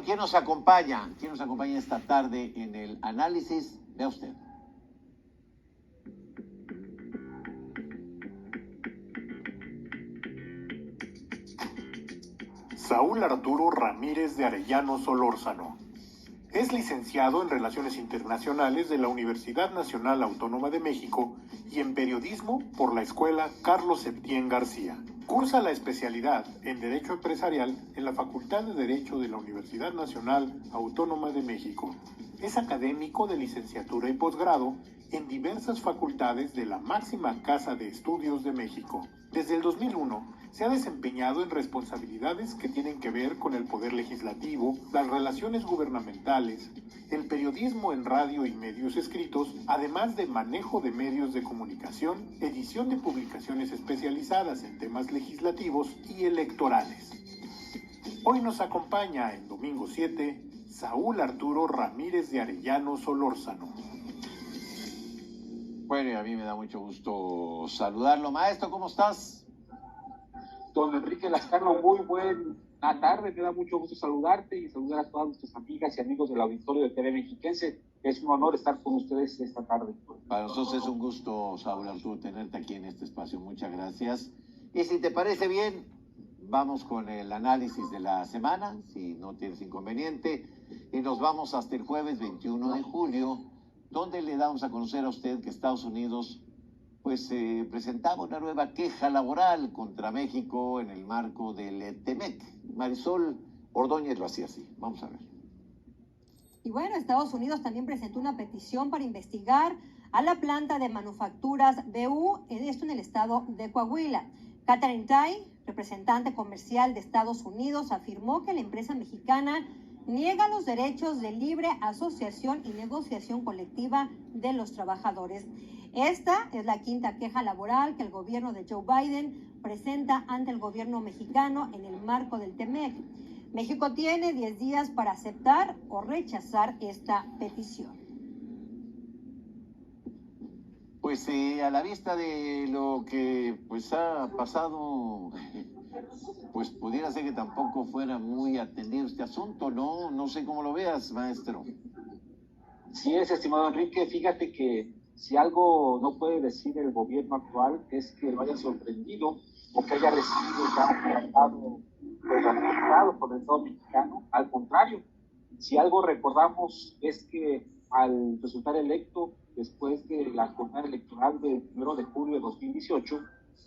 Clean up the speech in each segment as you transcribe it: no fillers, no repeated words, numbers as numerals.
¿Quién nos acompaña? ¿Quién nos acompaña esta tarde en el análisis? Vea usted. Saúl Arturo Ramírez de Arellano Solórzano. Es licenciado en Relaciones Internacionales de la Universidad Nacional Autónoma de México y en Periodismo por la Escuela Carlos Septién García. Cursa la especialidad en Derecho Empresarial en la Facultad de Derecho de la Universidad Nacional Autónoma de México. Es académico de licenciatura y posgrado en diversas facultades de la máxima Casa de Estudios de México. Desde el 2001 se ha desempeñado en responsabilidades que tienen que ver con el poder legislativo, las relaciones gubernamentales, el periodismo en radio y medios escritos, además de manejo de medios de comunicación, edición de publicaciones especializadas en temas legislativos y electorales. Hoy nos acompaña en Domingo 7, Saúl Arturo Ramírez de Arellano Solórzano. Bueno, y a mí me da mucho gusto saludarlo. Maestro, ¿cómo estás? Don Enrique Lascano, muy buena tarde, me da mucho gusto saludarte y saludar a todas nuestras amigas y amigos del auditorio de TV Mexiquense. Es un honor estar con ustedes esta tarde. Para nosotros es un gusto, Saúl Arturo, tenerte aquí en este espacio. Muchas gracias. Y si te parece bien, vamos con el análisis de la semana, si no tienes inconveniente, y nos vamos hasta el jueves 21 de julio, donde le damos a conocer a usted que Estados Unidos presentaba una nueva queja laboral contra México en el marco del TEMEC. Marisol Ordóñez lo hacía así. Vamos a ver. Y bueno, Estados Unidos también presentó una petición para investigar a la planta de manufacturas BU, esto en el estado de Coahuila. Catherine Tai, representante comercial de Estados Unidos, afirmó que la empresa mexicana niega los derechos de libre asociación y negociación colectiva de los trabajadores. Esta es la quinta queja laboral que el gobierno de Joe Biden presenta ante el gobierno mexicano en el marco del TEMEC. México tiene 10 días para aceptar o rechazar esta petición. Pues a la vista de lo que ha pasado, pues pudiera ser que tampoco fuera muy atendido este asunto, ¿no? No sé cómo lo veas, maestro. Sí es, estimado Enrique, fíjate que si algo no puede decir el gobierno actual es que lo haya sorprendido o que haya recibido ya un tratado ratificado por el Estado mexicano. Al contrario, si algo recordamos es que al resultar electo después de la jornada electoral del 1 de julio de 2018,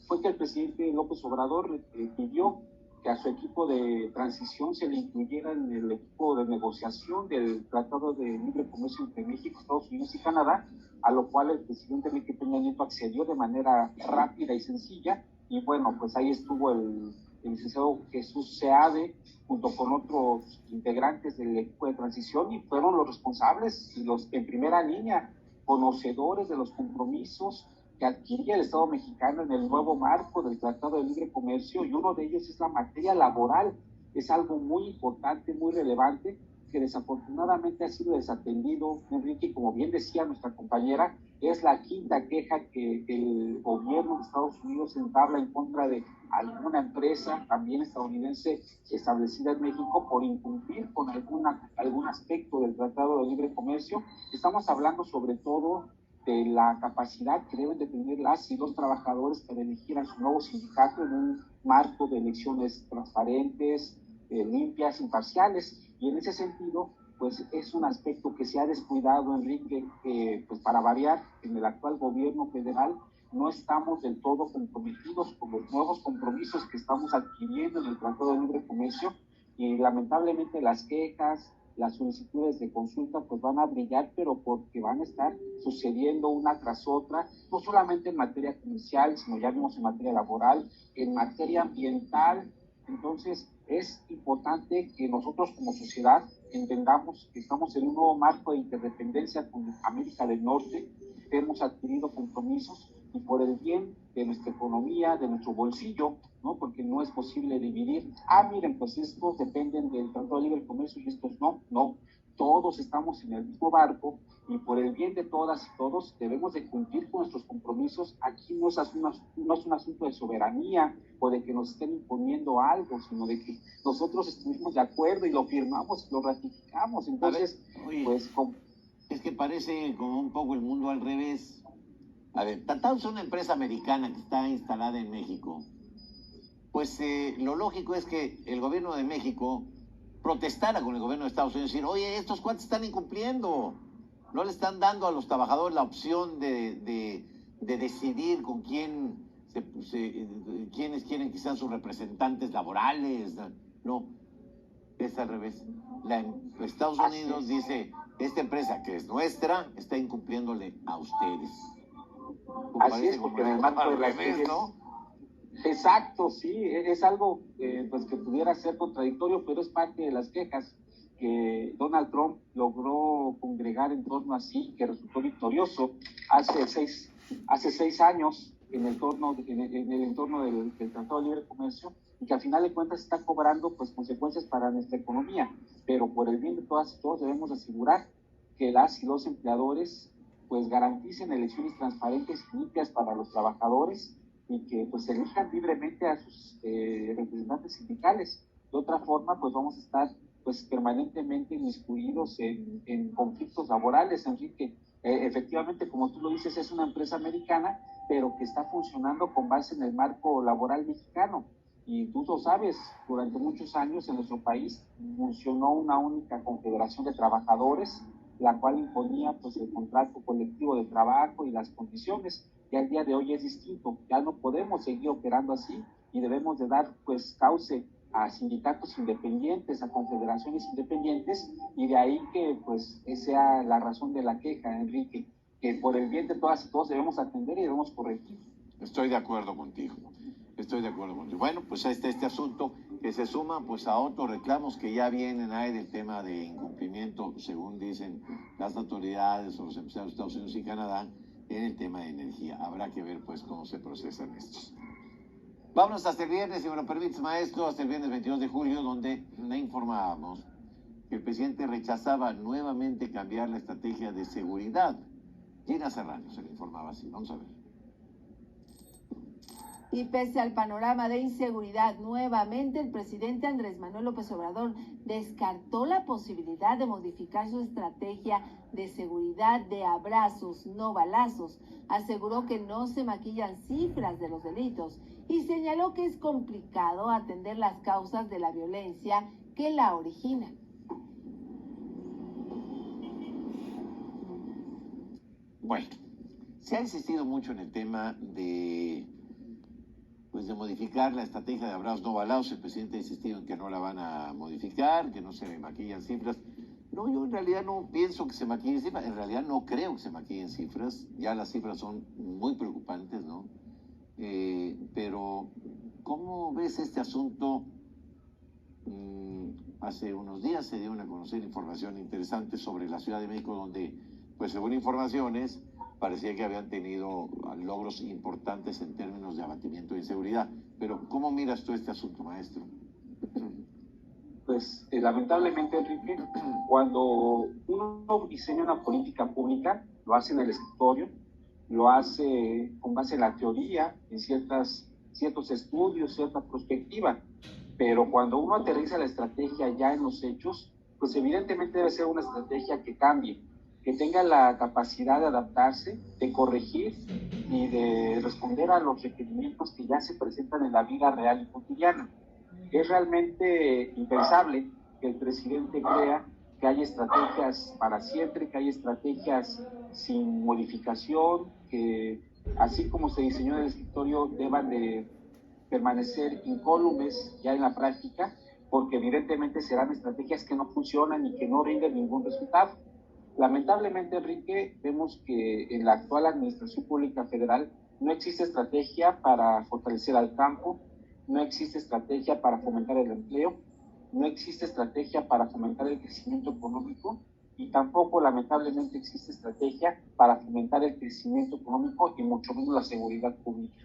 fue que el presidente López Obrador pidió que a su equipo de transición se le incluyera en el equipo de negociación del Tratado de Libre Comercio entre México, Estados Unidos y Canadá, a lo cual el presidente Enrique Peña Nieto accedió de manera rápida y sencilla, y bueno, pues ahí estuvo el licenciado Jesús Seade junto con otros integrantes del equipo de transición, y fueron los responsables y los en primera línea, conocedores de los compromisos que adquiría el Estado mexicano en el nuevo marco del Tratado de Libre Comercio, y uno de ellos es la materia laboral. Es algo muy importante, muy relevante, que desafortunadamente ha sido desatendido, Enrique, como bien decía nuestra compañera, es la quinta queja que el gobierno de Estados Unidos entabla en contra de alguna empresa, también estadounidense, establecida en México, por incumplir con algún aspecto del Tratado de Libre Comercio. Estamos hablando sobre todo de la capacidad que deben de tener las y los trabajadores para elegir a su nuevo sindicato en un marco de elecciones transparentes, limpias, imparciales, y en ese sentido, pues es un aspecto que se ha descuidado, Enrique, pues para variar, en el actual gobierno federal no estamos del todo comprometidos con los nuevos compromisos que estamos adquiriendo en el Tratado de Libre Comercio, y lamentablemente las quejas, las solicitudes de consulta pues van a brillar, pero porque van a estar sucediendo una tras otra, no solamente en materia comercial, sino ya vimos en materia laboral, en materia ambiental. Entonces es importante que nosotros como sociedad entendamos que estamos en un nuevo marco de interdependencia con América del Norte, que hemos adquirido compromisos, y por el bien de nuestra economía, de nuestro bolsillo, ¿no? Porque no es posible dividir, miren, pues estos dependen del Tratado de Libre Comercio y estos no. todos estamos en el mismo barco y por el bien de todas y todos debemos de cumplir con nuestros compromisos. Aquí no es un asunto de soberanía o de que nos estén imponiendo algo, sino de que nosotros estuvimos de acuerdo y lo firmamos y lo ratificamos. Entonces, oye, pues... es que parece como un poco el mundo al revés. A ver, Tata es una empresa americana que está instalada en México. Pues lo lógico es que el gobierno de México protestara con el gobierno de Estados Unidos y decir, oye, estos cuates están incumpliendo. No le están dando a los trabajadores la opción de decidir con quiénes quieren que sean sus representantes laborales. No, es al revés. Estados Unidos dice, esta empresa que es nuestra está incumpliéndole a ustedes. Así es, porque en el marco de las leyes, ¿no? Exacto, sí, es algo pues que pudiera ser contradictorio, pero es parte de las quejas que Donald Trump logró congregar en torno a sí, que resultó victorioso hace seis años en el entorno del Tratado de Libre Comercio, y que al final de cuentas está cobrando pues consecuencias para nuestra economía, pero por el bien de todas y todos debemos asegurar que las y los empleadores pues garanticen elecciones transparentes y limpias para los trabajadores y que pues elijan libremente a sus representantes sindicales. De otra forma, pues vamos a estar pues permanentemente inmiscuidos en conflictos laborales, Enrique. Efectivamente, como tú lo dices, es una empresa americana, pero que está funcionando con base en el marco laboral mexicano. Y tú lo sabes, durante muchos años en nuestro país funcionó una única confederación de trabajadores, la cual imponía pues el contrato colectivo de trabajo y las condiciones. Y al día de hoy es distinto, ya no podemos seguir operando así y debemos de dar pues cauce a sindicatos independientes, a confederaciones independientes, y de ahí que pues esa sea la razón de la queja, Enrique, que por el bien de todas y todos debemos atender y debemos corregir. Estoy de acuerdo contigo. Bueno, pues ahí está este asunto que se suma pues a otros reclamos que ya vienen ahí del tema de incumplimiento, según dicen las autoridades o los empresarios de Estados Unidos y Canadá, en el tema de energía. Habrá que ver pues cómo se procesan estos. Vámonos hasta el viernes, si me lo permites, maestro, hasta el viernes 22 de julio, donde le informábamos que el presidente rechazaba nuevamente cambiar la estrategia de seguridad. Gina Serrano se le informaba así. Vamos a ver. Y pese al panorama de inseguridad, nuevamente el presidente Andrés Manuel López Obrador descartó la posibilidad de modificar su estrategia de seguridad de abrazos, no balazos. Aseguró que no se maquillan cifras de los delitos y señaló que es complicado atender las causas de la violencia que la originan. Bueno, se ha insistido mucho en el tema de modificar la estrategia de abrazos no balazos. El presidente ha insistido en que no la van a modificar, que no se maquillan cifras. No, yo en realidad no pienso que se maquillen cifras, en realidad no creo que se maquillen cifras, ya las cifras son muy preocupantes, ¿no? Pero, ¿cómo ves este asunto? Hace unos días se dio a conocer información interesante sobre la Ciudad de México, donde, pues según informaciones, parecía que habían tenido logros importantes en términos de abatimiento de inseguridad. Pero, ¿cómo miras tú este asunto, maestro? Pues lamentablemente, Enrique, cuando uno diseña una política pública, lo hace en el escritorio, lo hace con base en la teoría, en ciertos estudios, cierta perspectiva, pero cuando uno aterriza la estrategia ya en los hechos, pues evidentemente debe ser una estrategia que cambie, que tenga la capacidad de adaptarse, de corregir y de responder a los requerimientos que ya se presentan en la vida real y cotidiana. Es realmente impensable que el presidente crea que hay estrategias para siempre, que hay estrategias sin modificación, que así como se diseñó en el escritorio deban de permanecer incólumes ya en la práctica, porque evidentemente serán estrategias que no funcionan y que no rinden ningún resultado. Lamentablemente, Enrique, vemos que en la actual Administración Pública Federal no existe estrategia para fortalecer al campo, no existe estrategia para fomentar el empleo, no existe estrategia para fomentar el crecimiento económico y tampoco, lamentablemente, existe estrategia para fomentar el crecimiento económico y mucho menos la seguridad pública.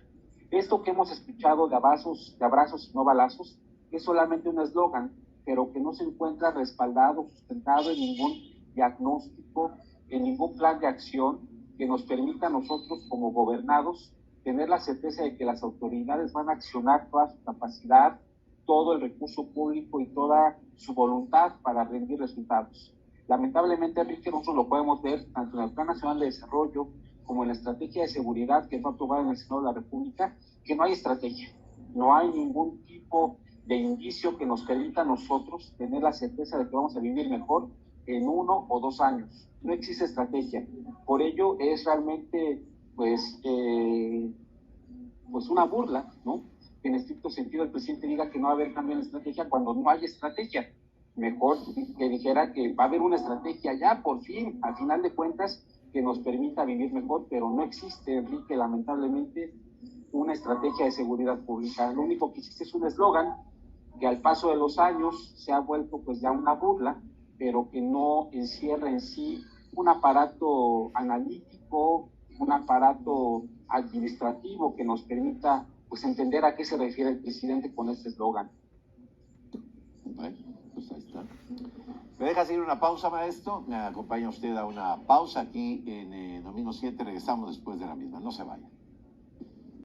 Esto que hemos escuchado de abrazos y no balazos es solamente un eslogan pero que no se encuentra respaldado, sustentado en ningún diagnóstico, en ningún plan de acción que nos permita a nosotros como gobernados tener la certeza de que las autoridades van a accionar toda su capacidad, todo el recurso público y toda su voluntad para rendir resultados. Lamentablemente, Enrique, nosotros lo podemos ver tanto en el Plan Nacional de Desarrollo como en la Estrategia de Seguridad que fue aprobada en el Senado de la República, que no hay estrategia, no hay ningún tipo de indicio que nos permita a nosotros tener la certeza de que vamos a vivir mejor en 1 o 2 años. No existe estrategia. Por ello es realmente pues una burla, ¿no? Que en estricto sentido el presidente diga que no va a haber cambio en la estrategia cuando no hay estrategia. Mejor que dijera que va a haber una estrategia ya, por fin, al final de cuentas, que nos permita vivir mejor, pero no existe, Enrique, lamentablemente, una estrategia de seguridad pública. Lo único que existe es un eslogan que al paso de los años se ha vuelto pues ya una burla, pero que no encierra en sí un aparato analítico, un aparato administrativo que nos permita pues entender a qué se refiere el presidente con este eslogan. Bueno, pues ahí está. ¿Me deja seguir una pausa, maestro? Me acompaña usted a una pausa aquí en Domingo 7. Regresamos después de la misma. No se vayan.